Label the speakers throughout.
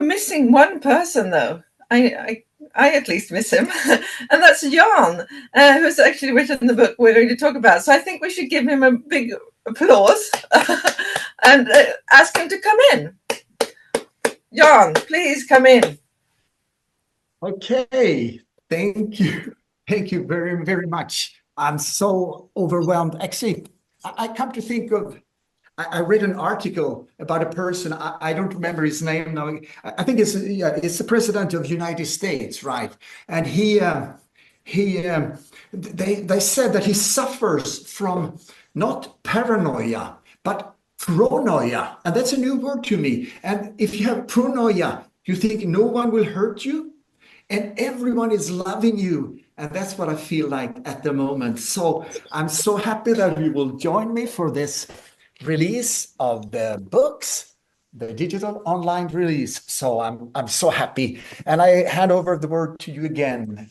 Speaker 1: missing one person, though. I at least miss him, and that's Jan, who's actually written the book we're going to talk about. So I think we should give him a big applause and ask him to come in. Jan, please come in.
Speaker 2: Okay, thank you. Thank you very, very much. I'm so overwhelmed. Actually, I come to think of, I read an article about a person, I don't remember his name now. I think it's the president of the United States, right? And they said that he suffers from not paranoia, but pronoia. And that's a new word to me. And if you have pronoia, you think no one will hurt you and everyone is loving you. And that's what I feel like at the moment. So I'm so happy that you will join me for this release of the books, the digital online release. So I'm so happy. And I hand over the word to you again,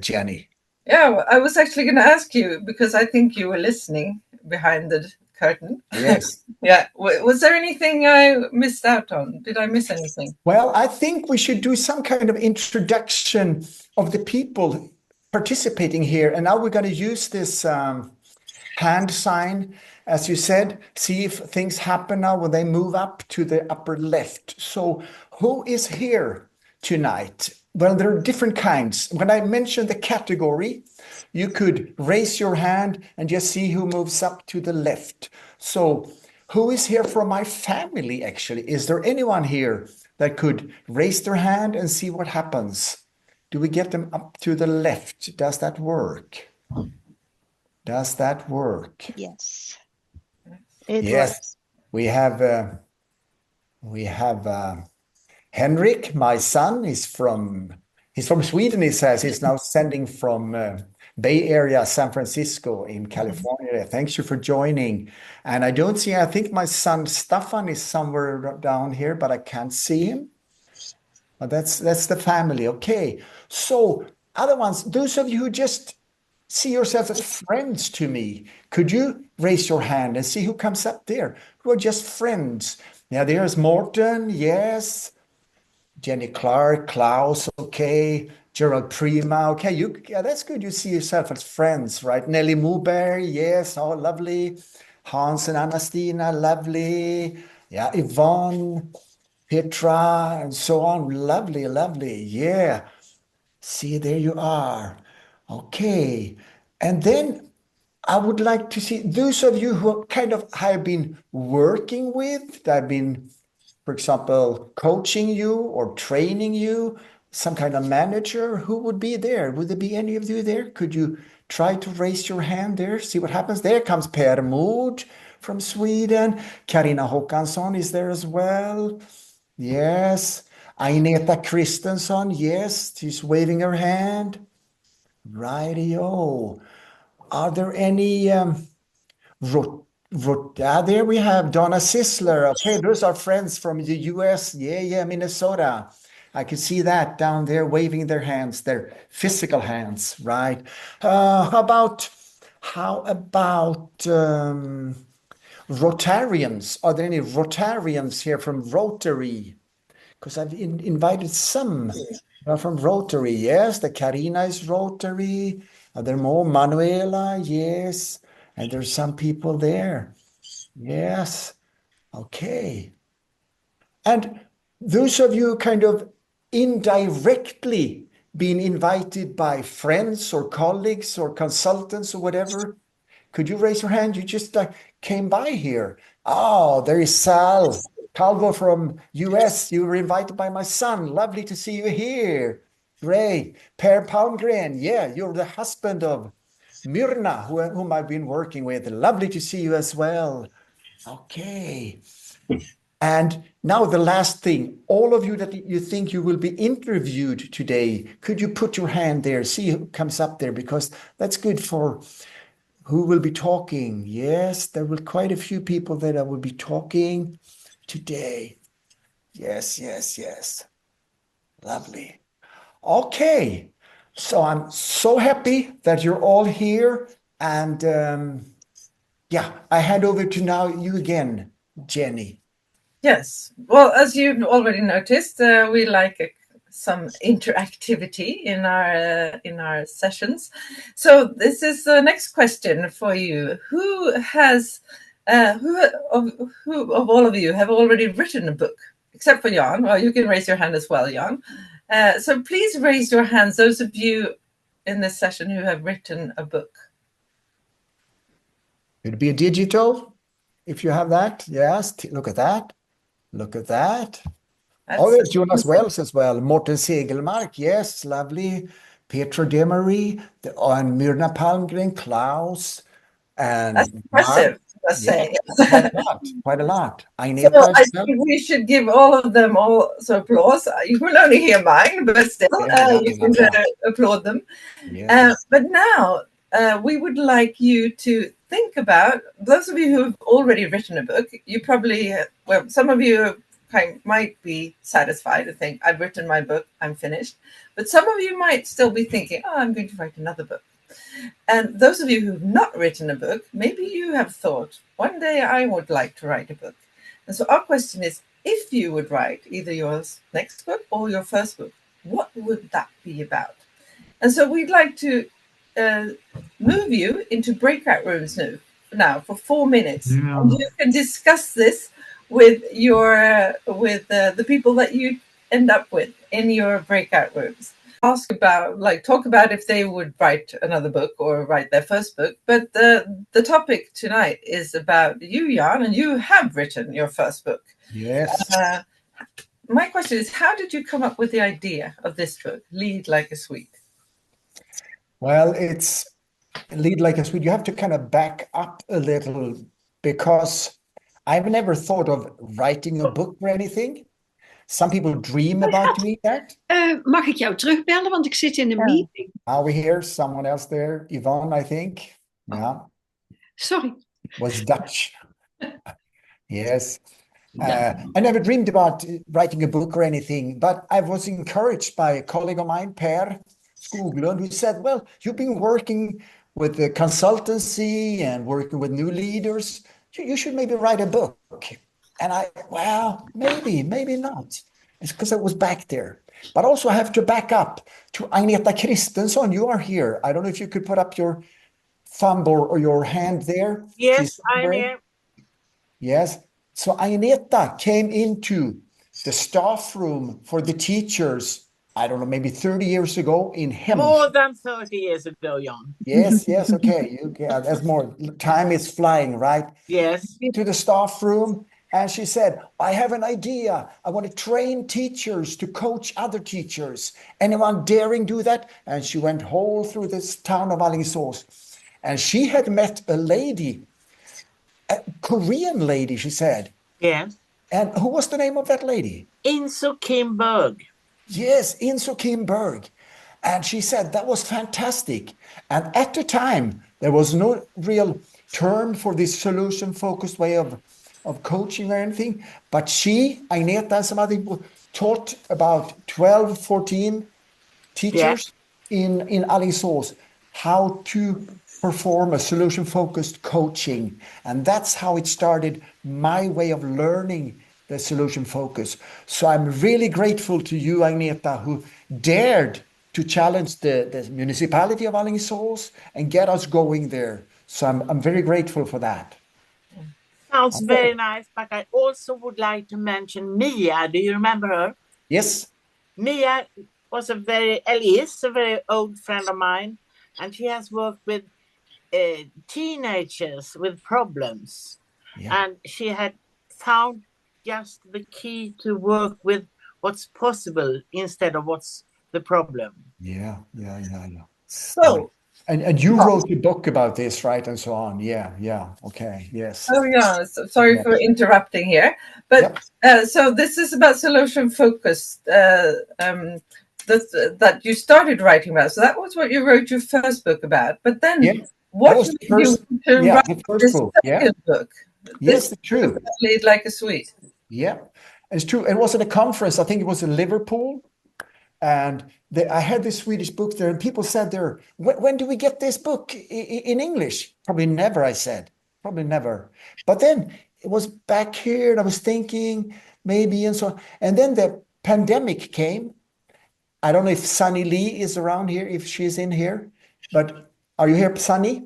Speaker 2: Jenny.
Speaker 1: Yeah, I was actually going to ask you because I think you were listening behind the curtain.
Speaker 2: Yes.
Speaker 1: Yeah. Was there anything I missed out on? Did I miss anything?
Speaker 2: Well, I think we should do some kind of introduction of the people participating here. And now we're going to use this hand sign, as you said, see if things happen now when they move up to the upper left. So who is here tonight? Well, there are different kinds. When I mention the category, you could raise your hand and just see who moves up to the left. So who is here from my family, actually? Is there anyone here that could raise their hand and see what happens? Do we get them up to the left? Does that work? Does that work?
Speaker 3: Yes.
Speaker 2: Yes. We have Henrik, my son, he's from Sweden, he says. He's now sending from Bay Area, San Francisco in California. Thanks you for joining. And I think my son Staffan is somewhere down here, but I can't see him. But that's the family. Okay. So other ones, those of you who just see yourself as friends to me, could you raise your hand and see who comes up there? Who are just friends? Yeah, there's Morten, yes. Jenny Clark, Klaus, okay. Gerald Prima, okay. That's good. You see yourself as friends, right? Nelly Moberg, yes. Oh, lovely. Hans and Anastina, lovely. Yeah, Yvonne, Petra, and so on. Lovely, lovely. Yeah. See, there you are. Okay. And then I would like to see those of you who kind of have been working with, that have been, for example, coaching you or training you, some kind of manager, who would be there? Would there be any of you there? Could you try to raise your hand there? See what happens. There comes Per Mood from Sweden. Karina Håkansson is there as well. Yes. Agneta Christensson, yes. She's waving her hand. Rightio. Are there any there we have Donna Sisler. Okay, those are friends from the US. Yeah, Minnesota. I can see that down there waving their hands, their physical hands, right? How about Rotarians? Are there any Rotarians here from Rotary? Because I've invited some from Rotary. Yes, the Karina is Rotary. Are there more? Manuela, yes. And there's some people there. Yes. Okay. And those of you kind of indirectly being invited by friends or colleagues or consultants or whatever, could you raise your hand? You just came by here. Oh, there is Sal Calvo from US. You were invited by my son. Lovely to see you here. Great. Per Palmgren. Yeah, you're the husband of Myrna, whom I've been working with. Lovely to see you as well. Okay. And now the last thing, all of you that you think you will be interviewed today, could you put your hand there, see who comes up there, because that's good for who will be talking. Yes, there will quite a few people that will be talking today. Yes. Lovely. Okay. So I'm so happy that you're all here. And I hand over to now you again, Jenny.
Speaker 1: Yes. Well, as you've already noticed, we like some interactivity in our sessions. So this is the next question for you. Who has who of all of you have already written a book? Except for Jan. Well, you can raise your hand as well, Jan. So please raise your hands, those of you in this session who have written a book.
Speaker 2: It'd be a digital, if you have that. Yes, look at that. Look at that. Oh, there's Jonas Wells as well. Morten Segelmark, yes, lovely. Petra Demery, and Myrna Palmgren, Klaus,
Speaker 1: That's
Speaker 2: and Mark.
Speaker 1: impressive, I
Speaker 2: Yeah,
Speaker 1: say.
Speaker 2: quite a lot, quite a lot.
Speaker 1: So
Speaker 2: Agneta
Speaker 1: I
Speaker 2: as well.
Speaker 1: think we should give all of them also applause. You will only hear mine, but still, you can applaud them.
Speaker 2: Yes.
Speaker 1: But now we would like you to think about those of you who have already written a book. You probably, well, some of you might be satisfied and think, I've written my book, I'm finished. But some of you might still be thinking, oh, I'm going to write another book. And those of you who've not written a book, maybe you have thought, one day I would like to write a book. And so our question is, if you would write either your next book or your first book, what would that be about? And so we'd like to move you into breakout rooms now for 4 minutes.
Speaker 2: Yeah.
Speaker 1: And you can discuss this with your the people that you end up with in your breakout rooms. Talk about if they would write another book or write their first book. But the topic tonight is about you, Jan, and you have written your first book.
Speaker 2: Yes.
Speaker 1: My question is, how did you come up with the idea of this book, Lead Like a Swede?
Speaker 2: Well, it's Lead Like a Swede. You have to kind of back up a little because I've never thought of writing a book or anything. Some people dream about doing that.
Speaker 3: Mag ik jou terugbellen, want ik zit in een meeting.
Speaker 2: Are we here? Someone else there? Yvonne, I think. Yeah.
Speaker 3: Sorry.
Speaker 2: Was Dutch. Yes. I never dreamed about writing a book or anything, but I was encouraged by a colleague of mine, Per Skoglund, who said, well, you've been working with the consultancy and working with new leaders. You should maybe write a book. And well, maybe not. It's because I was back there. But also I have to back up to Agneta Kristensson. You are here. I don't know if you could put up your thumb or your hand there.
Speaker 4: Yes, I'm here.
Speaker 2: Yes. So Agneta came into the staff room for the teachers, I don't know, maybe 30 years ago in Hem.
Speaker 4: More than 30 years ago, Jan.
Speaker 2: Yes, okay. That's more. Time is flying, right?
Speaker 4: Yes.
Speaker 2: Into the staff room, and she said, I have an idea. I want to train teachers to coach other teachers. Anyone daring do that? And she went whole through this town of Alingsås. And she had met a lady, a Korean lady, she said.
Speaker 4: Yes.
Speaker 2: And who was the name of that lady?
Speaker 4: Inso Kim Berg.
Speaker 2: Yes, Inso Kim Berg. And she said that was fantastic. And at the time, there was no real term for this solution-focused way of coaching or anything. But she, Agneta, and some other people taught about 12, 14 teachers in Alingsås how to perform a solution-focused coaching. And that's how it started, my way of learning the solution focus. So I'm really grateful to you, Agneta, who dared to challenge the municipality of Alingsås and get us going there. So I'm very grateful for that.
Speaker 4: Sounds very nice, but I also would like to mention Mia. Do you remember her?
Speaker 2: Yes.
Speaker 4: Mia is a very old friend of mine, and she has worked with teenagers with problems. Yeah. And she had found just the key to work with what's possible instead of what's the problem.
Speaker 2: Yeah.
Speaker 1: So,
Speaker 2: and you wrote a book about this, right? And so on. Yeah. Okay. Yes.
Speaker 1: Oh yeah. So, sorry for interrupting here, but so this is about solution focused. That you started writing about. So that was what you wrote your first book about. But then, what made you to write this second book?
Speaker 2: Yes, it's true.
Speaker 1: Lead Like a Swede.
Speaker 2: Yeah, it's true. It was at a conference. I think it was in Liverpool. And I had this Swedish book there, and people said there, when do we get this book in English? Probably never, I said. Probably never. But then it was back here, and I was thinking maybe, and so on. And then the pandemic came. I don't know if Sunny Lee is around here, if she's in here, but are you here, Sunny?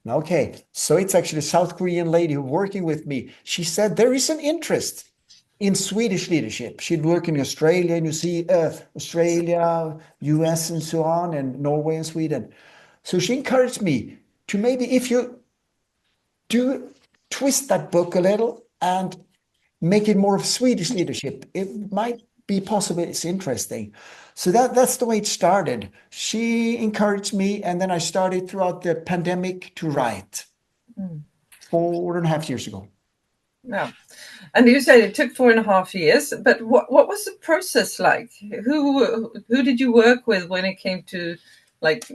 Speaker 2: Okay, so it's actually a South Korean lady who working with me. She said there is an interest in Swedish leadership. She'd work in Australia, Australia, US, and so on, and Norway and Sweden. So she encouraged me to maybe, if you do twist that book a little and make it more of Swedish leadership, it might be possible. It's interesting. So that's the way it started. She encouraged me, and then I started throughout the pandemic to write 4.5 years ago.
Speaker 1: Yeah. And you said it took 4.5 years, but what was the process like? Who did you work with when it came to like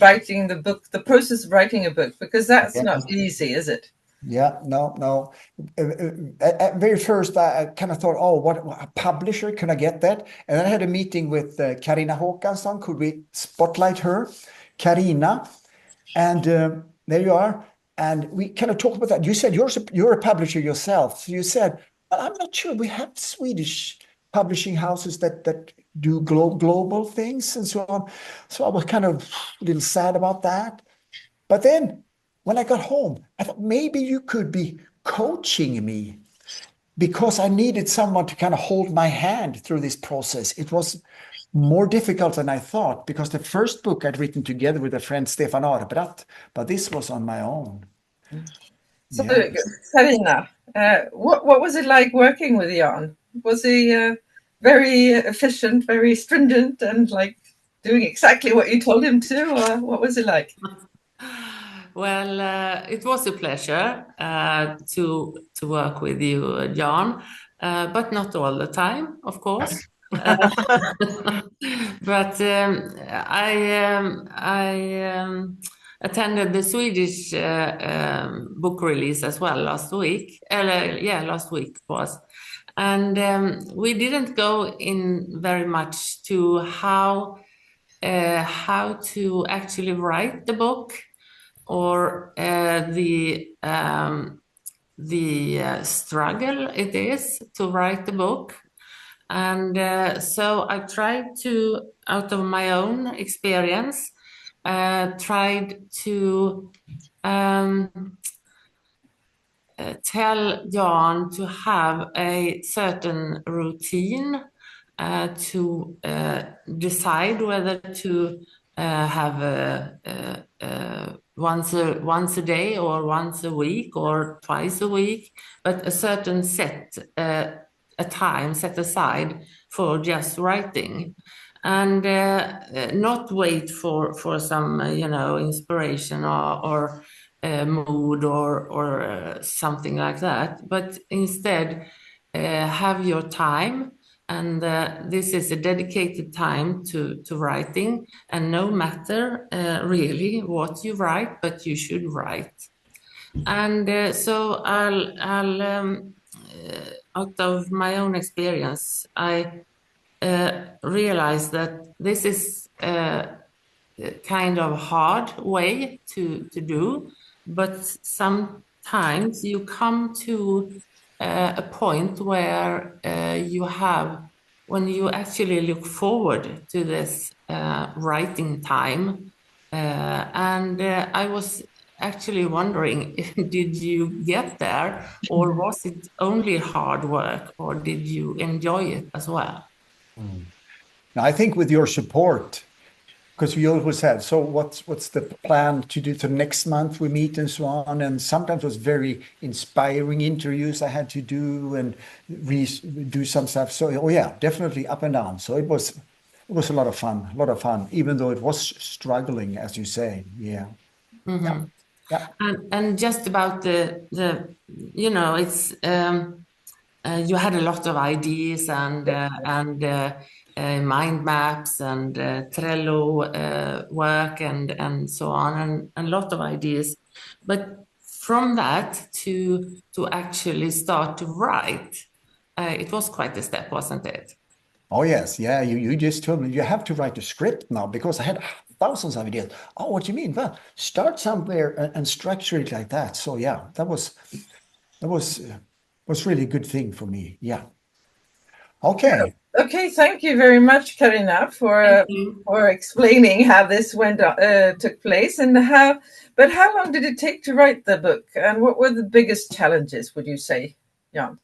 Speaker 1: writing the book, the process of writing a book? Because that's not easy, is it?
Speaker 2: Yeah, no. At very first, I kind of thought, oh, what a publisher, can I get that? And then I had a meeting with Carina Håkansson. Could we spotlight her? Carina. And there you are. And we kind of talked about that. You said you're a publisher yourself. So you said, well, I'm not sure. We have Swedish publishing houses that do global things and so on. So I was kind of a little sad about that. But then when I got home, I thought maybe you could be coaching me, because I needed someone to kind of hold my hand through this process. It was more difficult than I thought, because the first book I'd written together with a friend, Stefan Arbrat, but this was on my own.
Speaker 1: So, Carina, what was it like working with Jan? Was he very efficient, very stringent, and like doing exactly what you told him to, or what was it like?
Speaker 5: Well, it was a pleasure to work with you, Jan, but not all the time, of course. But I attended the Swedish book release as well last week. Last week was. And we didn't go in very much to how to actually write the book, or the struggle it is to write the book. And so I tried to, out of my own experience, tried to tell Jan to have a certain routine, to decide whether to have once a day or once a week or twice a week, but a certain a time set aside for just writing, and not wait for some inspiration or mood or something like that, but instead have your time. And this is a dedicated time to writing, and no matter really what you write, but you should write. And so I'll out of my own experience, I realized that this is a kind of hard way to do, but sometimes you come to a point where when you actually look forward to this writing time, and I was actually wondering, did you get there, or was it only hard work, or did you enjoy it as well?
Speaker 2: Now, I think with your support, because we always have, so what's the plan to do to next month we meet and so on, and sometimes it was very inspiring interviews I had to do and do some stuff. So definitely up and down. So it was a lot of fun, even though it was struggling, as you say. Yeah.
Speaker 5: Mm-hmm. Yeah. And just about the it's you had a lot of ideas and mind maps and Trello work and so on, and a lot of ideas. But from that to actually start to write, it was quite a step, wasn't it?
Speaker 2: Oh yes, yeah. You just told me you have to write a script now, because I had thousands of ideas. Oh, what do you mean? Well, start somewhere and structure it like that. So yeah, that was really a good thing for me. Yeah. Okay.
Speaker 1: Okay, thank you very much, Karina,
Speaker 5: Thank you.
Speaker 1: for explaining how this took place and how. But how long did it take to write the book, and what were the biggest challenges? Would you say, Jan?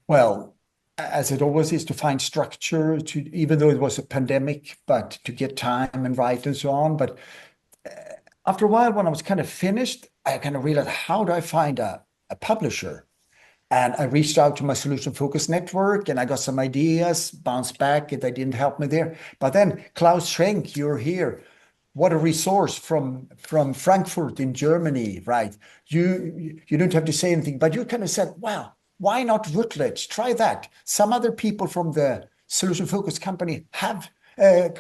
Speaker 2: Well, as it always is, to find structure, to even though it was a pandemic, but to get time and write and so on. But after a while, when I was kind of finished, I kind of realized, how do I find a publisher? And I reached out to my Solution Focus network, and I got some ideas, bounced back, and they didn't help me there. But then Klaus Schenk, you're here. What a resource from Frankfurt in Germany, right? You don't have to say anything, but you kind of said, wow, why not Routledge? Try that. Some other people from the Solution Focus company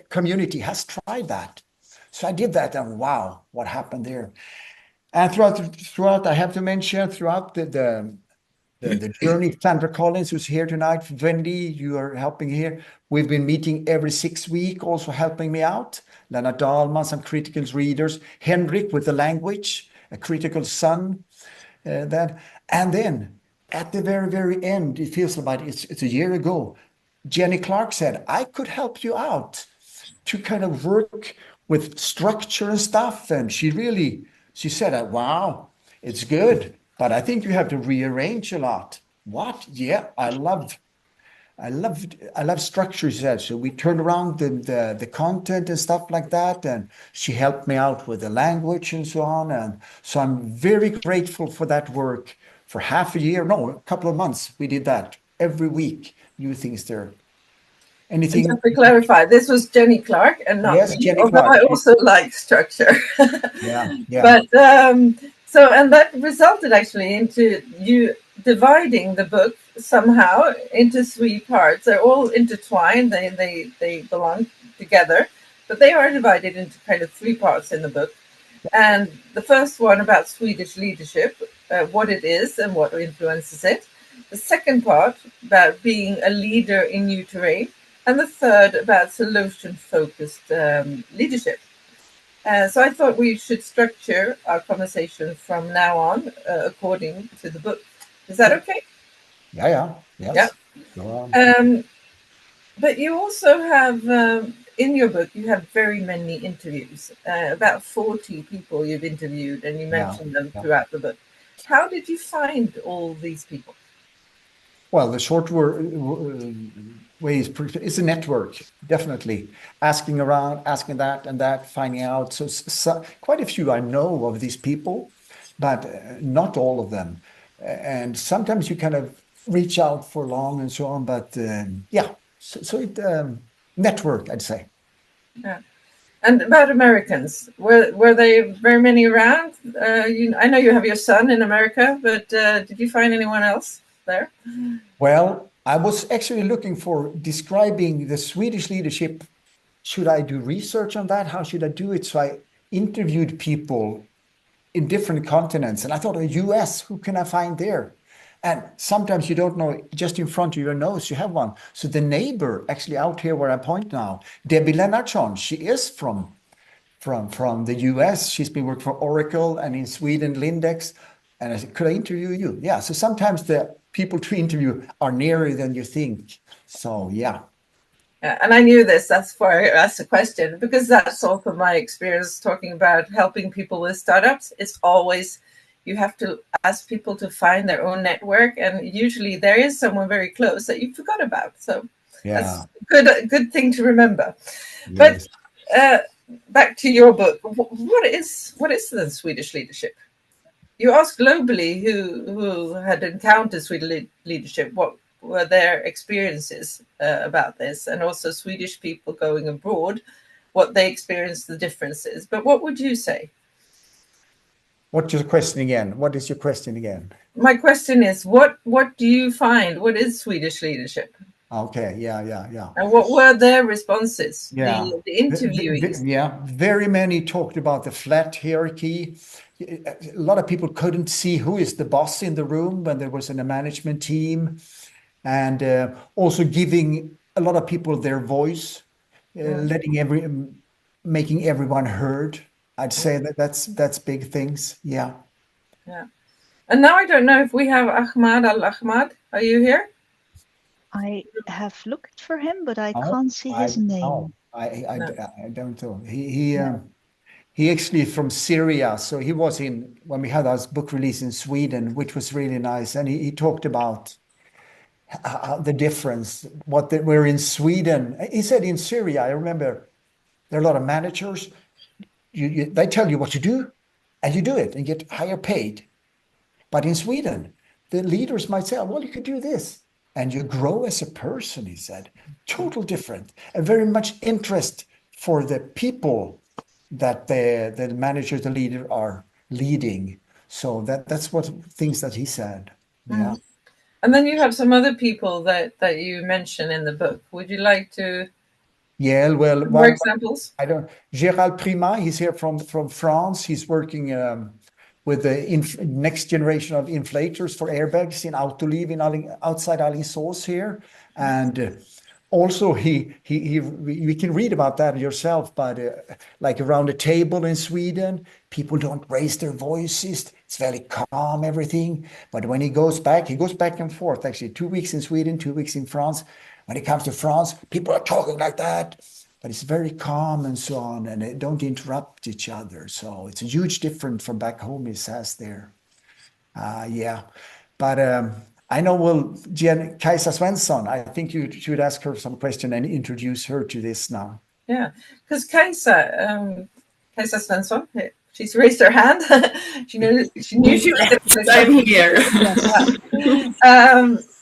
Speaker 2: community has tried that. So I did that, and wow, what happened there? And throughout, I have to mention, throughout the journey, Sandra Collins, who's here tonight, Wendy, you are helping here. We've been meeting every 6 weeks, also helping me out. Lena Dahlman, some critical readers. Henrik with the language, a critical son. And then at the very, very end, it feels like it's a year ago, Jenny Clark said, I could help you out to kind of work with structure and stuff. And she said, wow, it's good, but I think you have to rearrange a lot. What? Yeah, I love structure, she said. So we turned around the content and stuff like that, and she helped me out with the language and so on. And so I'm very grateful for that work. For half a year, no, a couple of months, we did that every week. New things there. Anything?
Speaker 1: Just to clarify, this was Jenny Clark and not
Speaker 2: Yes,
Speaker 1: me,
Speaker 2: Jenny
Speaker 1: although
Speaker 2: Clark.
Speaker 1: I also like structure.
Speaker 2: Yeah.
Speaker 1: But and that resulted actually into you dividing the book somehow into 3 parts. They're all intertwined. They belong together, but they are divided into kind of 3 parts in the book. And the first one about Swedish leadership, what it is and what influences it. The second part about being a leader in new terrain. And the third about solution-focused leadership. So I thought we should structure our conversation from now on according to the book. Is that okay?
Speaker 2: Yeah. Yes.
Speaker 1: Yeah.
Speaker 2: Go on.
Speaker 1: But you also have, in your book, you have very many interviews, about 40 people you've interviewed, and you mentioned them throughout the book. How did you find all these people?
Speaker 2: Well, the short way is a network, definitely. Asking around, asking that and that, finding out. So quite a few I know of these people, but not all of them. And sometimes you kind of reach out for long and so on, but network, I'd say.
Speaker 1: Yeah. And about Americans, were they very many around? I know you have your son in America, but did you find anyone else there?
Speaker 2: Well, I was actually looking for describing the Swedish leadership. Should I do research on that? How should I do it? So I interviewed people in different continents, and I thought, US, who can I find there? And sometimes you don't know, just in front of your nose, you have one. So the neighbor, actually out here where I point now, Debbie Lennartsson, she is from the US. She's been working for Oracle and in Sweden, Lindex. And I said, could I interview you? Yeah. So sometimes the people to interview are nearer than you think. So, yeah.
Speaker 1: And I knew this, that's why I asked the question, because that's also my experience talking about helping people with startups. It's always, you have to ask people to find their own network, and usually there is someone very close that you forgot about. So that's a good thing to remember. Yes. But back to your book, what is the Swedish leadership? You asked globally who had encountered Swedish leadership, what were their experiences about this, and also Swedish people going abroad, what they experienced, the differences. But what would you say?
Speaker 2: What's your question again? What is your question again?
Speaker 1: My question is, what do you find? What is Swedish leadership?
Speaker 2: Okay, yeah.
Speaker 1: And what were their responses?
Speaker 2: Yeah.
Speaker 1: The interviewees.
Speaker 2: Very many talked about the flat hierarchy. A lot of people couldn't see who is the boss in the room when there was a management team, and also giving a lot of people their voice, letting making everyone heard. I'd say that's big things. Yeah.
Speaker 1: Yeah. And now I don't know if we have Ahmad Al-Ahmad. Are you here?
Speaker 6: I have looked for him, but I
Speaker 2: Oh,
Speaker 6: can't see his name.
Speaker 2: No, I don't know. He
Speaker 6: No.
Speaker 2: he actually from Syria, so he was in when we had our book release in Sweden, which was really nice, and he talked about the difference. We're in Sweden. He said in Syria, I remember there are a lot of managers. They tell you what to do, and you do it and get higher paid. But in Sweden, the leaders might say, well, you could do this. And you grow as a person, he said. Total different. And very much interest for the people that the manager, the leader are leading. So that's what things that he said. Yeah.
Speaker 1: And then you have some other people that you mention in the book. Would you like to?
Speaker 2: Yeah, well,
Speaker 1: more examples?
Speaker 2: I don't. Gérald Primat, he's here from France. He's working with the next generation of inflators for airbags in Autoliv outside Alingsås here, and also we can read about that yourself. But like around the table in Sweden, people don't raise their voices. It's very calm, everything. But when he goes back and forth. Actually, 2 weeks in Sweden, 2 weeks in France. When it comes to France, people are talking like that, but it's very calm and so on, and they don't interrupt each other. So it's a huge difference from back home, he says there. Yeah, but I know, Kajsa Svensson, I think you should ask her some question and introduce her to this now.
Speaker 1: Yeah, because Kajsa Svensson, she's raised her hand. she knew
Speaker 7: I'm here.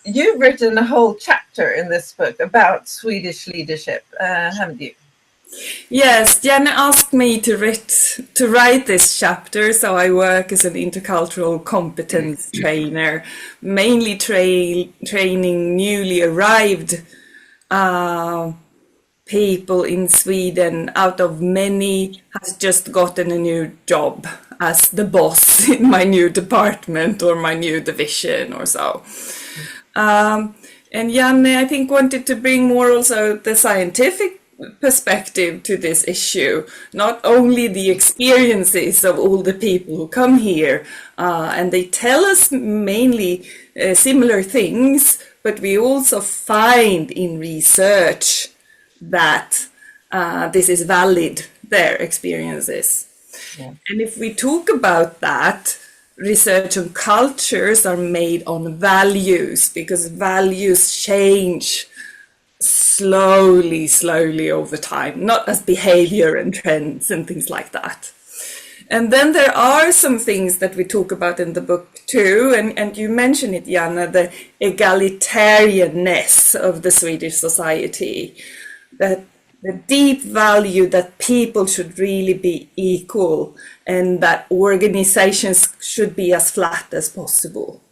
Speaker 1: You've written a whole chapter in this book about Swedish leadership, haven't you?
Speaker 7: Yes, Jenny asked me to write this chapter, so I work as an intercultural competence trainer, mainly training newly arrived people in Sweden. Out of many has just gotten a new job as the boss in my new department or my new division or so. And Janne, I think, wanted to bring more also the scientific perspective to this issue, not only the experiences of all the people who come here, and they tell us mainly similar things, but we also find in research that this is valid, their experiences. Yeah. And if we talk about that, research on cultures are made on values, because values change slowly over time, not as behavior and trends and things like that. And then there are some things that we talk about in the book too, and you mentioned it, Jana, the egalitarianness of the Swedish society, that the deep value that people should really be equal and that organizations should be as flat as possible.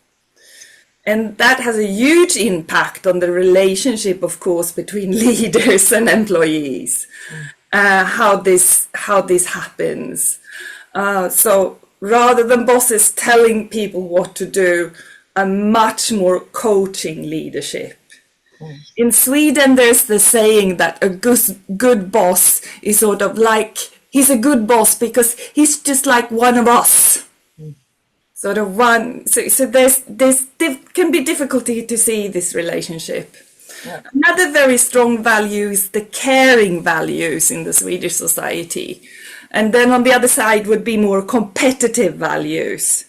Speaker 7: And that has a huge impact on the relationship, of course, between leaders and employees, how this happens. So rather than bosses telling people what to do, a much more coaching leadership. In Sweden, there's the saying that a good boss is sort of like, he's a good boss because he's just like one of us. Sort of one, so there's can be difficulty to see this relationship. Yeah. Another very strong value is the caring values in the Swedish society. And then on the other side would be more competitive values.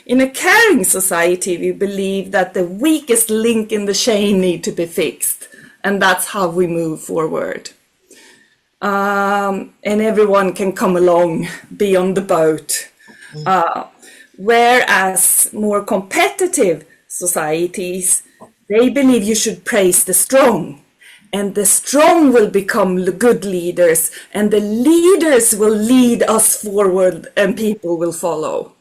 Speaker 7: In a caring society, we believe that the weakest link in the chain need to be fixed. And that's how we move forward. And everyone can come along, be on the boat. Whereas more competitive societies, they believe you should praise the strong. And the strong will become good leaders. And the leaders will lead us forward and people will follow.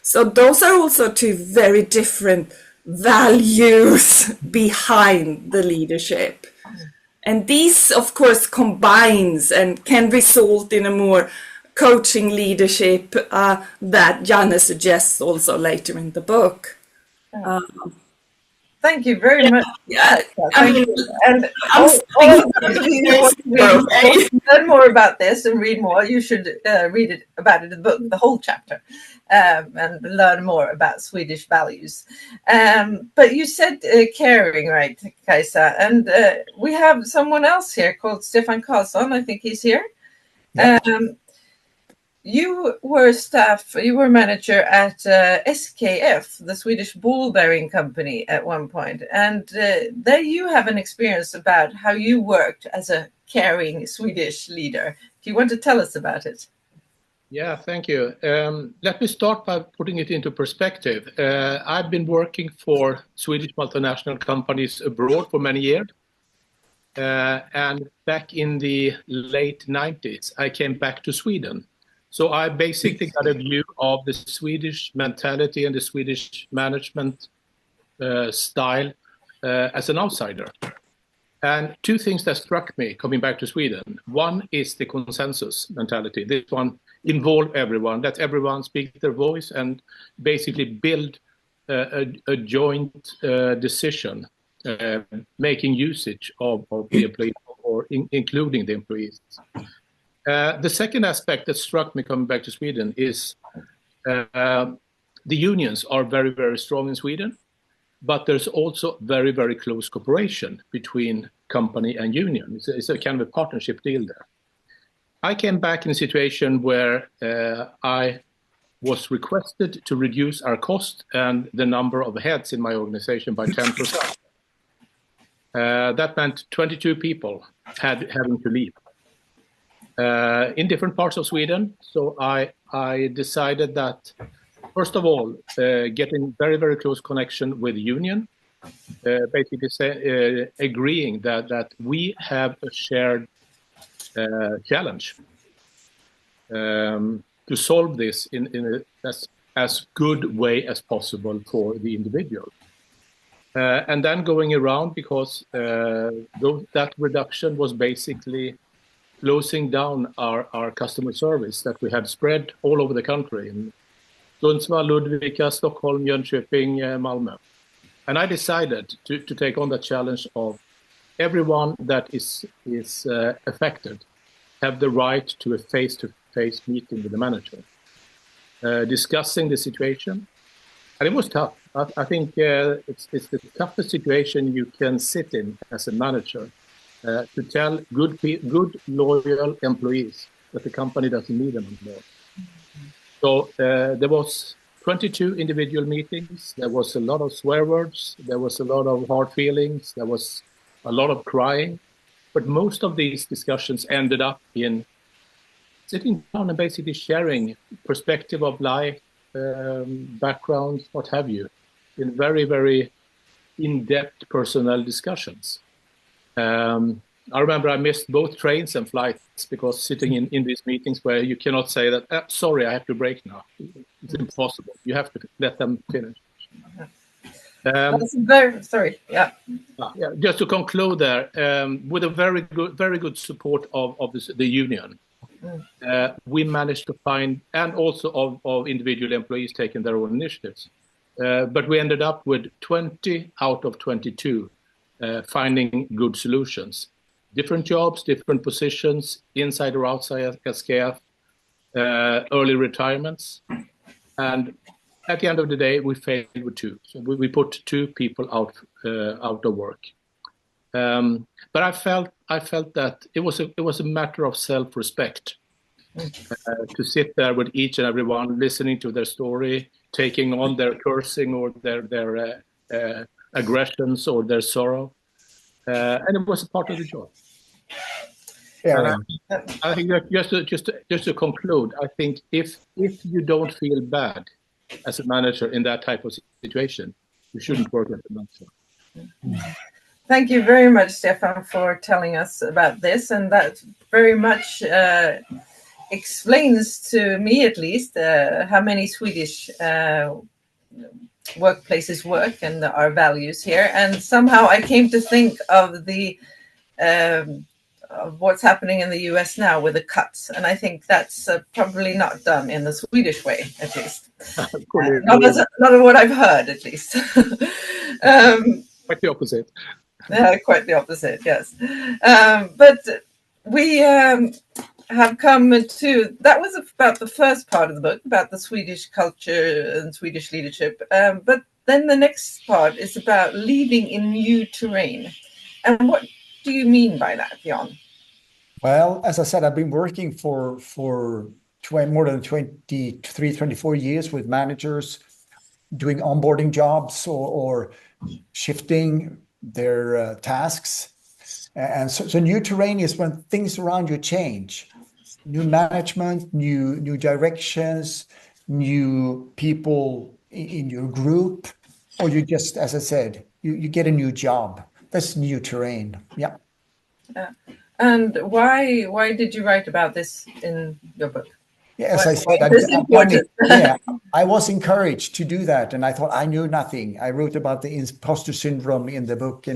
Speaker 7: So those are also two very different values behind the leadership. And these, of course, combines and can result in a more coaching leadership that Janne suggests also later in the book.
Speaker 1: Thank you very much.
Speaker 7: Yeah,
Speaker 1: Thank you. And
Speaker 7: I'm
Speaker 1: all of those of you who want to learn more about this and read more, you should read about it in the book, the whole chapter, and learn more about Swedish values. But you said caring, right, Kajsa? And we have someone else here called Stefan Karlsson. I think he's here.
Speaker 2: Yeah.
Speaker 1: You were manager at SKF, the Swedish ball bearing company at one point. And there you have an experience about how you worked as a caring Swedish leader. Do you want to tell us about it?
Speaker 8: Yeah, thank you. Let me start by putting it into perspective. I've been working for Swedish multinational companies abroad for many years. And back in the late 90s, I came back to Sweden. So I basically got a view of the Swedish mentality and the Swedish management style as an outsider. And two things that struck me coming back to Sweden. One is the consensus mentality. This one involve everyone, let everyone speak their voice and basically build a joint decision, making usage of the employees or including the employees. The second aspect that struck me coming back to Sweden is the unions are very, very strong in Sweden, but there's also very, very close cooperation between company and union. It's a kind of a partnership deal there. I came back in a situation where I was requested to reduce our cost and the number of heads in my organization by 10%. That meant 22 people having to leave. In different parts of Sweden. So I decided that, first of all, getting very, very close connection with the union, basically agreeing that we have a shared challenge to solve this in as good way as possible for the individual. And then going around because that reduction was basically closing down our customer service that we had spread all over the country in Sundsvall, Ludvika, Stockholm, Jönköping, Malmö. And I decided to take on the challenge of everyone that is affected have the right to a face-to-face meeting with the manager, discussing the situation. And it was tough. I think it's the toughest situation you can sit in as a manager. To tell good, loyal employees that the company doesn't need them anymore. So there was 22 individual meetings. There was a lot of swear words. There was a lot of hard feelings. There was a lot of crying. But most of these discussions ended up in sitting down and basically sharing perspective of life, background, what have you, in very, very in-depth personal discussions. I remember I missed both trains and flights because sitting in these meetings where you cannot say that, sorry, I have to break now. It's impossible. You have to let them finish.
Speaker 1: Sorry. Yeah.
Speaker 8: Yeah. Just to conclude there, with a very good support of the union, we managed to find, and also of individual employees taking their own initiatives. But we ended up with 20 out of 22 finding good solutions. Different jobs, different positions, inside or outside SKF, early retirements. And at the end of the day, we failed with 2. So we put 2 people out of work. But I felt that it was a matter of self-respect to sit there with each and every one, listening to their story, taking on their cursing or their aggressions or their sorrow. And it was a part of the job. I think just to conclude, I think if you don't feel bad as a manager in that type of situation, you shouldn't work as a manager.
Speaker 1: Thank you very much, Stefan, for telling us about this, and that very much explains to me, at least, how many Swedish workplaces work and our values here. And somehow I came to think of the of what's happening in the US now with the cuts, and I think that's probably not done in the Swedish way, at least. Not of what I've heard, at least.
Speaker 8: Quite the opposite.
Speaker 1: Quite the opposite, yes. But we have come to, that was about the first part of the book, about the Swedish culture and Swedish leadership. But then the next part is about leading in new terrain. And what do you mean by that, Jan?
Speaker 2: Well, as I said, I've been working for more than 23, 24 years with managers doing onboarding jobs or shifting their tasks. And so new terrain is when things around you change. New management, new directions, new people in your group, or you just, as I said, you get a new job. That's new terrain. Yeah.
Speaker 1: And why did you write about this in your book?
Speaker 2: Yeah, as I said, I was encouraged to do that, and I thought I knew nothing. I wrote about the imposter syndrome in the book,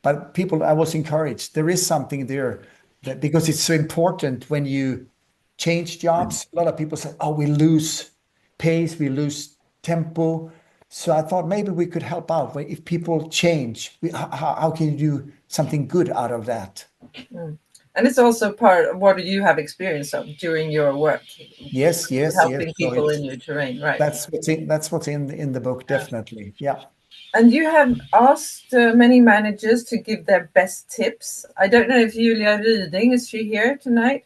Speaker 2: but I was encouraged. There is something there that, because it's so important when you change jobs. A lot of people say, "Oh, we lose pace, we lose tempo." So I thought maybe we could help out. If people change, how can you do something good out of that?
Speaker 1: And it's also part of what you have experience of during your work.
Speaker 2: Yes.
Speaker 1: Helping people in new terrain, right?
Speaker 2: That's what's in the book, definitely. Yeah.
Speaker 1: And you have asked many managers to give their best tips. I don't know if Julia Ryding, is she here tonight?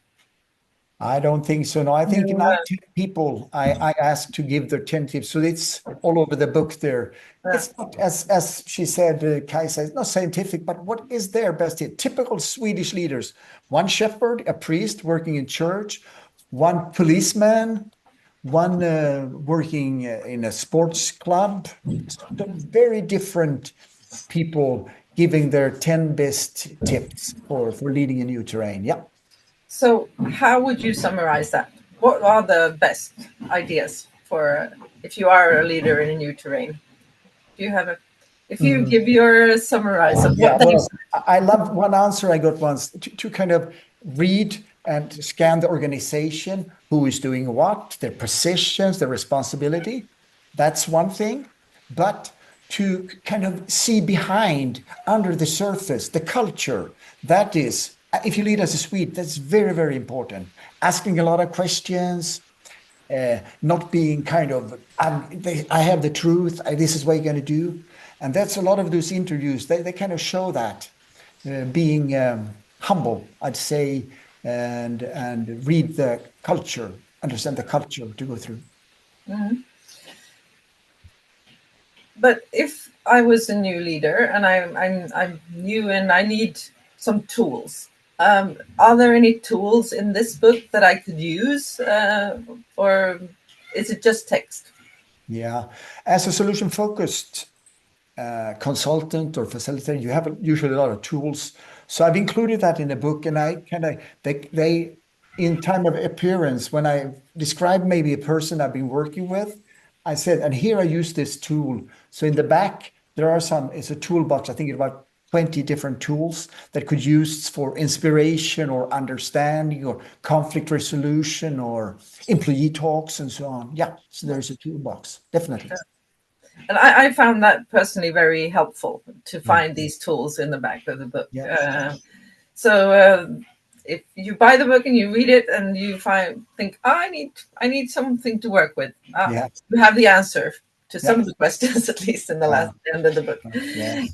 Speaker 2: I don't think so. No, I think 19 people I asked to give their 10 tips. So it's all over the book there. It's not, as she said, Kajsa, it's not scientific, but what is their best tip? Typical Swedish leaders. One shepherd, a priest working in church, one policeman, one working in a sports club. So very different people giving their 10 best tips for leading a new terrain. Yeah.
Speaker 1: So how would you summarize that? What are the best ideas for if you are a leader in a new terrain? Do you have if you give your summarize of what you said?
Speaker 2: I love one answer I got once to kind of read and scan the organization, who is doing what, their positions, their responsibility. That's one thing. But to kind of see behind, under the surface, the culture, that is, if you lead as a Swede, that's very, very important. Asking a lot of questions, not being kind of, I have the truth, this is what you're going to do. And that's a lot of those interviews, they kind of show that. Being humble, I'd say, and read the culture, understand the culture to go through.
Speaker 1: Mm-hmm. But if I was a new leader and I'm new and I need some tools, are there any tools in this book that I could use, or is it just text?
Speaker 2: Yeah, as a solution-focused consultant or facilitator, you have usually a lot of tools. So I've included that in the book, and I kind of they in time of appearance, when I describe maybe a person I've been working with, I said, and here I use this tool. So in the back there are it's a toolbox. I think about 20 different tools that could use for inspiration or understanding or conflict resolution or employee talks and so on. Yeah, so there's a toolbox, definitely.
Speaker 1: And I found that personally very helpful to find these tools in the back of the book.
Speaker 2: Yeah.
Speaker 1: If you buy the book and you read it and you think, I need something to work with, you have the answer to some of the questions, at least in the end of the book.
Speaker 2: Yes.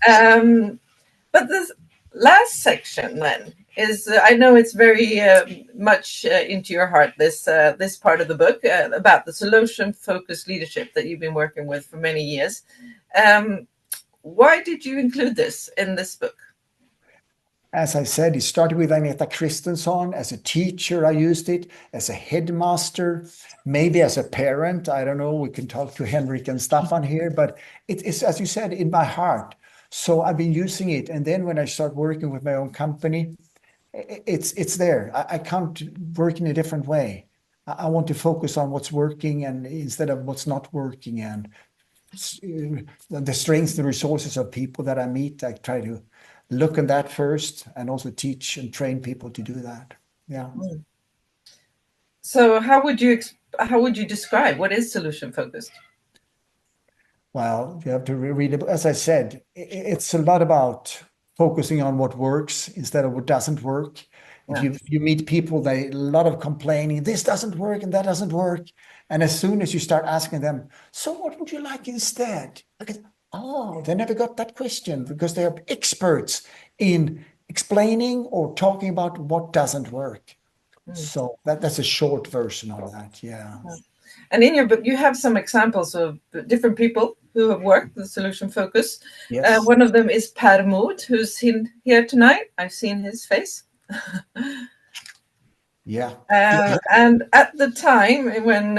Speaker 1: But this last section then is, I know it's very much into your heart, this part of the book about the solution-focused leadership that you've been working with for many years. Why did you include this in this book?
Speaker 2: As I said, it started with Agneta Christensson. As a teacher, I used it. As a headmaster, maybe as a parent. I don't know. We can talk to Henrik and Staffan here, but it's, as you said, in my heart. So I've been using it. And then when I start working with my own company, it's there. I can't work in a different way. I want to focus on what's working and instead of what's not working. And the strengths and resources of people that I meet, I try to look at that first and also teach and train people to do that. Yeah.
Speaker 1: So how would you describe what is solution focused?
Speaker 2: Well, you have to read it. As I said, it's a lot about focusing on what works instead of what doesn't work.
Speaker 1: Yeah.
Speaker 2: If you meet people, they a lot of complaining, this doesn't work and that doesn't work. And as soon as you start asking them, so what would you like instead? Oh, they never got that question because they are experts in explaining or talking about what doesn't work. So that's a short version of that. Yeah.
Speaker 1: And in your book, you have some examples of different people who have worked with solution focus.
Speaker 2: Yes.
Speaker 1: One of them is Per Mood, who's here tonight. I've seen his face.
Speaker 2: Yeah.
Speaker 1: And at the time when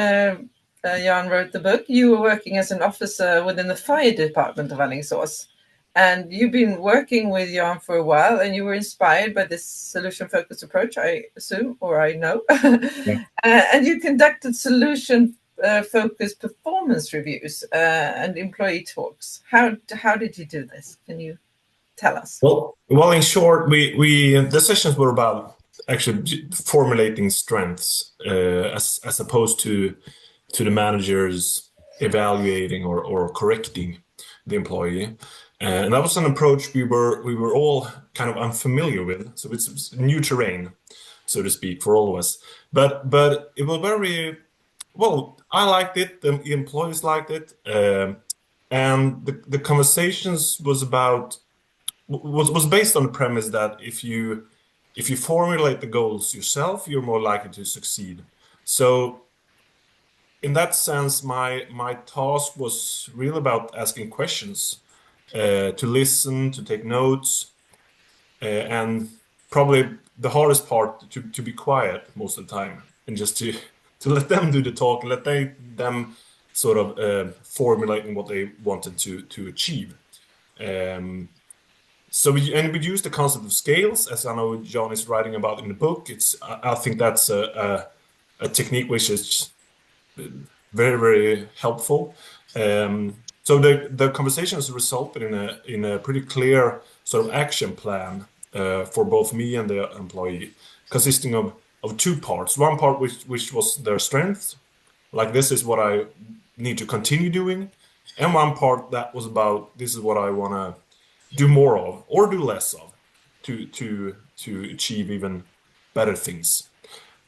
Speaker 1: Jan wrote the book, you were working as an officer within the fire department of Alingsås. And you've been working with Jan for a while, and you were inspired by this solution-focused approach, I assume, or I know.
Speaker 9: Yeah.
Speaker 1: And you conducted solution-focused performance reviews and employee talks. How did you do this? Can you tell us?
Speaker 9: Well, in short, the sessions were about actually formulating strengths as opposed to the managers evaluating or correcting the employee. And that was an approach we were all kind of unfamiliar with. So it's new terrain, so to speak, for all of us. But it was very well. I liked it. The employees liked it, and the conversations was based on the premise that if you formulate the goals yourself, you're more likely to succeed. So in that sense, my task was really about asking questions. To listen, to take notes, and probably the hardest part to be quiet most of the time and just to let them do the talk, let them sort of formulating what they wanted to achieve. So we use the concept of scales, as I know John is writing about in the book. I think that's a technique which is very, very helpful. So the conversations resulted in a pretty clear sort of action plan for both me and the employee, consisting of two parts. One part which was their strengths, like this is what I need to continue doing, and one part that was about this is what I want to do more of or do less of to achieve even better things.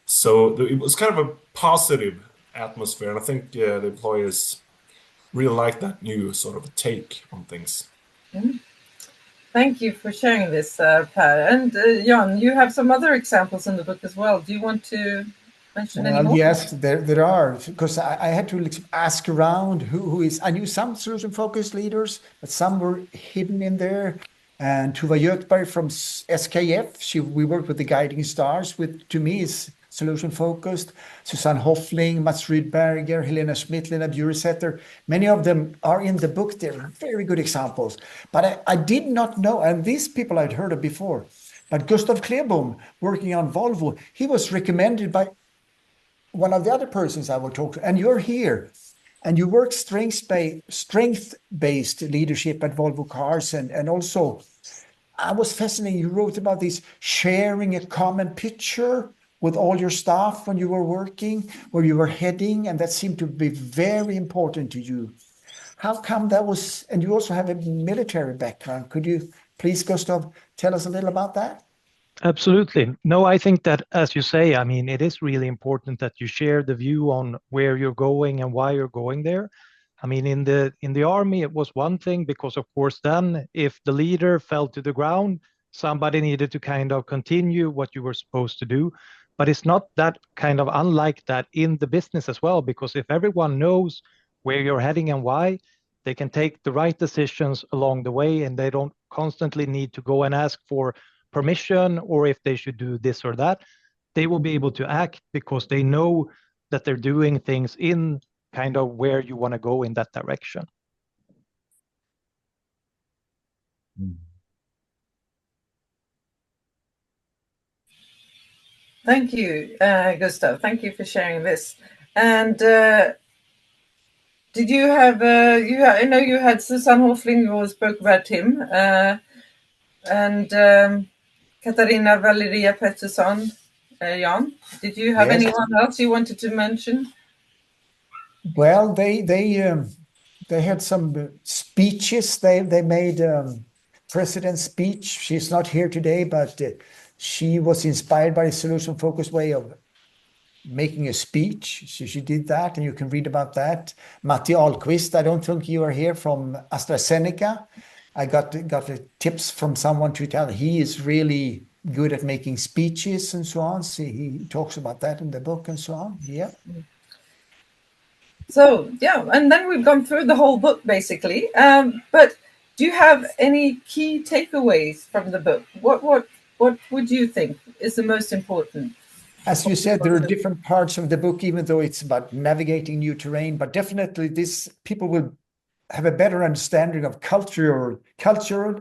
Speaker 9: So it was kind of a positive atmosphere, and I think the employers really like that new sort of take on things.
Speaker 1: Thank you for sharing this, Per. And Jan, you have some other examples in the book as well. Do you want to mention any more?
Speaker 2: Yes, there are, because I had to ask around who is. I knew some solution-focused leaders, but some were hidden in there. And Tuva Gökberg from SKF, we worked with the Guiding Stars, which to me is solution-focused. Susanne Hoffling, Mats Rydberger, Helena Schmidt, Lena Burisetter. Many of them are in the book. They're very good examples. But I did not know, and these people I'd heard of before, but Gustav Klebom, working on Volvo, he was recommended by one of the other persons I will talk to. And you're here, and you work strength-based leadership at Volvo Cars, and also, I was fascinated. You wrote about this sharing a common picture with all your staff when you were working, where you were heading, and that seemed to be very important to you. How come that was, and you also have a military background. Could you please, Gustav, tell us a little about that?
Speaker 10: Absolutely. No, I think that, as you say, I mean, it is really important that you share the view on where you're going and why you're going there. I mean, in the army, it was one thing because, of course, then if the leader fell to the ground, somebody needed to kind of continue what you were supposed to do. But it's not that kind of unlike that in the business as well, because if everyone knows where you're heading and why, they can take the right decisions along the way, and they don't constantly need to go and ask for permission or if they should do this or that. They will be able to act because they know that they're doing things in kind of where you want to go in that direction.
Speaker 1: Thank you, Gustav. Thank you for sharing this. And did you have? I know you had Susanne Hoffling, who spoke about him, and Katarina Valeria Pettersson. Jan, did you have anyone else you wanted to mention?
Speaker 2: Well, they they had some speeches. They made president's speech. She's not here today, but she was inspired by the solution-focused way of making a speech. So she did that, and you can read about that. Matti Ahlqvist, I don't think you are here, from AstraZeneca. I got the tips from someone to tell he is really good at making speeches and so on. So he talks about that in the book and so on. Yeah.
Speaker 1: So yeah, and then we've gone through the whole book basically. But do you have any key takeaways from the book? What would you think is the most important?
Speaker 2: As you said, there are different parts of the book, even though it's about navigating new terrain, but definitely people will have a better understanding of cultural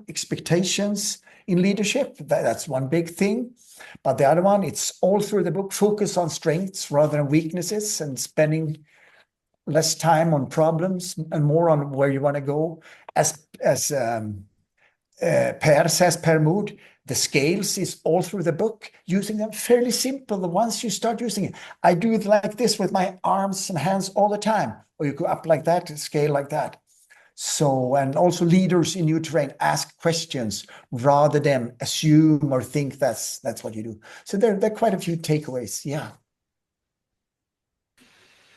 Speaker 2: expectations in leadership. That's one big thing. But the other one, it's all through the book, focus on strengths rather than weaknesses, and spending less time on problems and more on where you want to go. As Per says, Per Mood, the scales is all through the book, using them fairly simple. The once you start using it, I do it like this with my arms and hands all the time, or you go up like that, scale like that. So, and also leaders in new terrain ask questions rather than assume or think that's what you do. So there are quite a few takeaways. Yeah.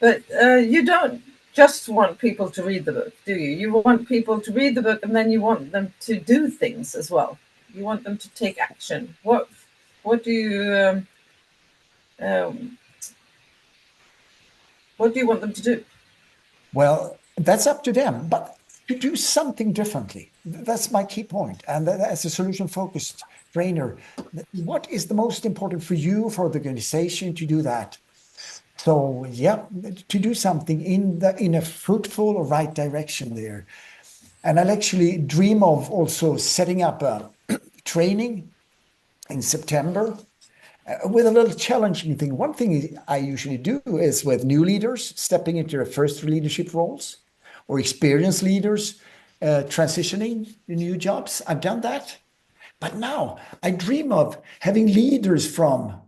Speaker 2: But
Speaker 1: you don't just want people to read the book, do you? You want people to read the book, and then you want them to do things as well. You want them to take action. What do you want them to do?
Speaker 2: Well, that's up to them, but to do something differently. That's my key point. And as a solution-focused trainer, what is the most important for you, for the organization, to do that? So yeah, to do something in a fruitful or right direction there. And I'll actually dream of also setting up a training in September with a little challenging thing. One thing I usually do is with new leaders stepping into their first leadership roles, or experienced leaders transitioning to new jobs. I've done that. But now I dream of having leaders from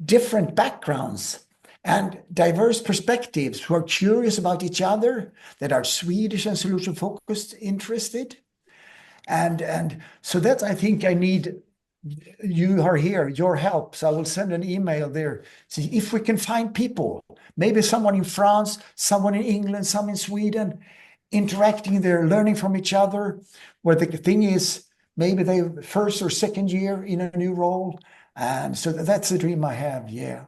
Speaker 2: different backgrounds and diverse perspectives who are curious about each other, that are Swedish and solution focused, interested. And so that I think I need, you are here, your help. So I will send an email there. See if we can find people, maybe someone in France, someone in England, some in Sweden, interacting there, learning from each other, where the thing is, maybe they first or second year in a new role. And so that's the dream I have. Yeah.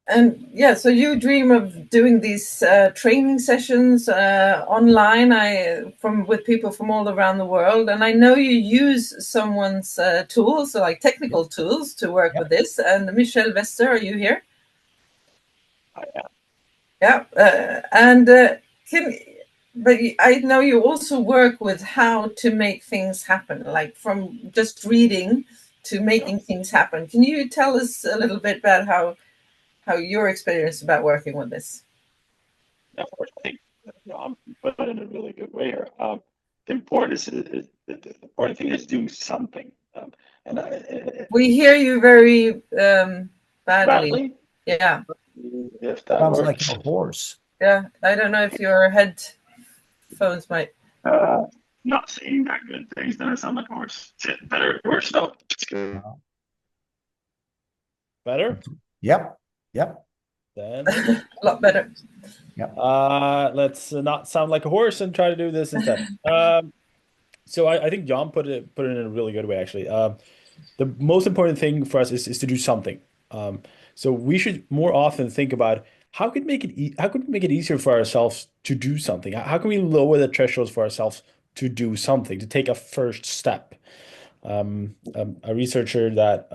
Speaker 1: And yeah, so you dream of doing these training sessions online with people from all around the world. And I know you use someone's tools, so like technical tools, to work with this. And Michelle Wester, are you here?
Speaker 11: I am.
Speaker 1: Yeah, but I know you also work with how to make things happen, like from just reading to making things happen. Can you tell us a little bit about how your experience about working with this?
Speaker 11: Of course, I think I'm put it in a really good way here. The important thing is doing something.
Speaker 1: We hear you very badly.
Speaker 11: Badly?
Speaker 1: Yeah.
Speaker 11: If that
Speaker 2: sounds
Speaker 11: works.
Speaker 2: like a horse.
Speaker 1: Yeah, I don't know if your headphones might.
Speaker 11: Not saying that good things, then I sound like a horse. Better, worse, no.
Speaker 12: Better?
Speaker 2: Yep.
Speaker 12: Then
Speaker 1: A lot better.
Speaker 2: Yep.
Speaker 12: Let's not sound like a horse and try to do this instead. So I think John put it in a really good way, actually. The most important thing for us is to do something. So we should more often think about how could we make it easier for ourselves to do something? How can we lower the thresholds for ourselves to do something, to take a first step? A researcher that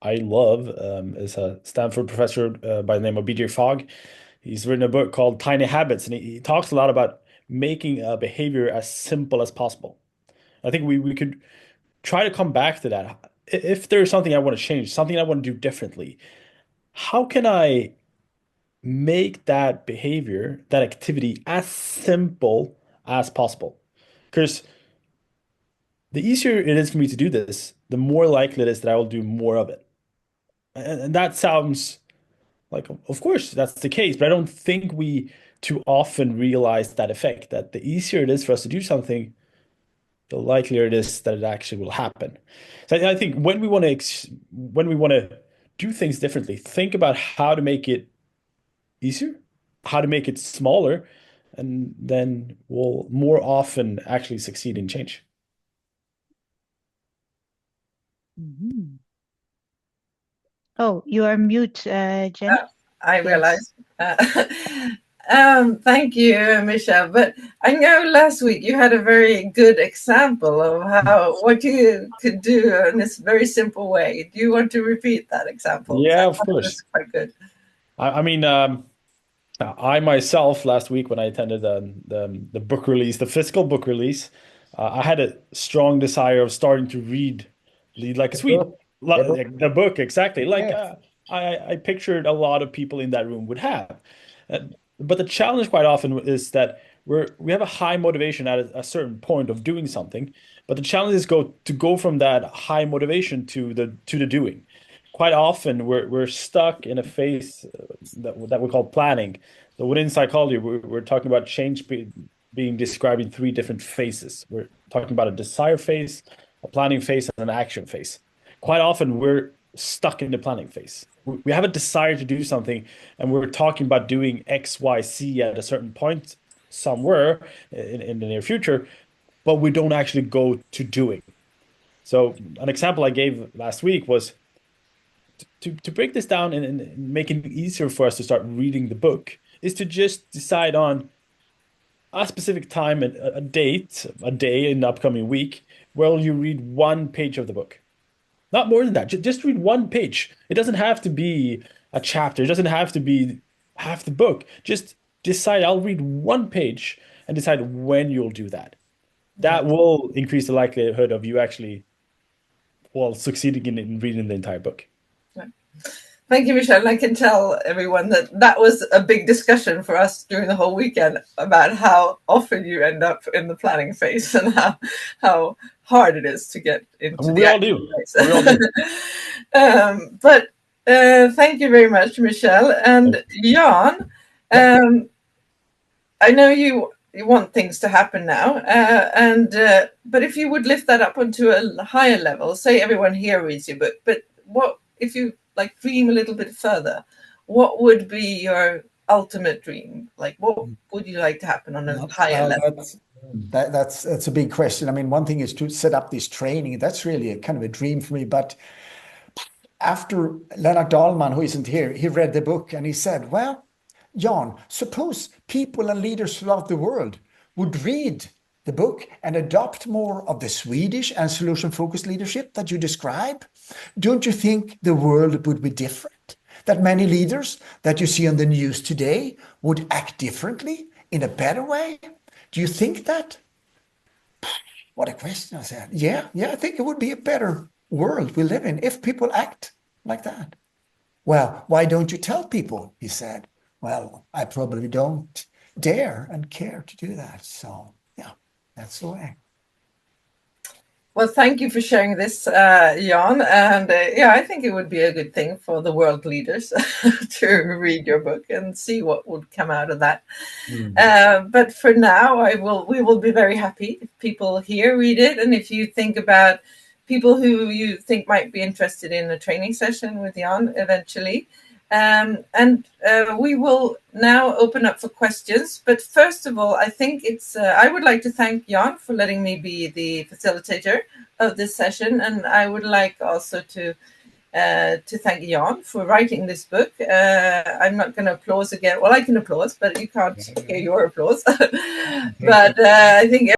Speaker 12: I love is a Stanford professor by the name of BJ Fogg. He's written a book called Tiny Habits, and he talks a lot about making a behavior as simple as possible. I think we could try to come back to that. If there's something I want to change, something I want to do differently, how can I make that behavior, that activity, as simple as possible? Because the easier it is for me to do this, the more likely it is that I will do more of it. And that sounds Like, of course, that's the case, but I don't think we too often realize that effect, that the easier it is for us to do something, the likelier it is that it actually will happen. So I think when we want to do things differently, think about how to make it easier, how to make it smaller, and then we'll more often actually succeed in change.
Speaker 6: Mhm. Oh, you are mute, Jenny.
Speaker 1: I
Speaker 6: Yes.
Speaker 1: realized. Thank you, Michelle. But I know last week you had a very good example of what you could do in this very simple way. Do you want to repeat that example?
Speaker 12: Yeah, of course.
Speaker 1: That's quite good.
Speaker 12: I mean, I myself last week when I attended the book release, the physical book release, I had a strong desire of starting to read like a Swede. The book, exactly. Like I pictured a lot of people in that room would have. But the challenge quite often is that we have a high motivation at a certain point of doing something, but the challenge is to go from that high motivation to the doing. Quite often we're stuck in a phase that we call planning. So within psychology, we're talking about change being described in 3 different phases. We're talking about a desire phase, a planning phase, and an action phase. Quite often we're stuck in the planning phase. We have a desire to do something, and we're talking about doing X, Y, Z at a certain point somewhere in the near future, but we don't actually go to doing. So an example I gave last week was to break this down and make it easier for us to start reading the book is to just decide on a specific time and a day in the upcoming week where you read 1 page of the book. Not more than that. Just read 1 page. It doesn't have to be a chapter. It doesn't have to be half the book. Just decide I'll read 1 page and decide when you'll do that. That will increase the likelihood of you actually, succeeding in reading the entire book.
Speaker 1: Thank you, Michelle. I can tell everyone that was a big discussion for us during the whole weekend about how often you end up in the planning phase and how hard it is to get into
Speaker 12: we all do.
Speaker 1: phase. But thank you very much, Michelle. And Jan, I know you want things to happen now, but if you would lift that up onto a higher level, say everyone here reads your book, but what if you dream a little bit further, what would be your ultimate dream? Like, what would you like to happen on a higher level?
Speaker 2: That's a big question. I mean, one thing is to set up this training. That's really a kind of a dream for me. But after Lennart Dahlman, who isn't here, he read the book and he said, well, Jan, suppose people and leaders throughout the world would read the book and adopt more of the Swedish and solution-focused leadership that you describe. Don't you think the world would be different? That many leaders that you see on the news today would act differently in a better way? Do you think that? What a question, I said. Yeah, I think it would be a better world we live in if people act like that. Well, why don't you tell people? He said. Well, I probably don't dare and care to do that. So, yeah, that's the way.
Speaker 1: Well, thank you for sharing this, Jan. And I think it would be a good thing for the world leaders to read your book and see what would come out of that. But for now, we will be very happy if people here read it. And if you think about people who you think might be interested in a training session with Jan eventually. We will now open up for questions. But first of all, I think I would like to thank Jan for letting me be the facilitator of this session. And I would like also to thank Jan for writing this book. I'm not going to applause again. Well, I can applause, but you can't hear your applause. But I think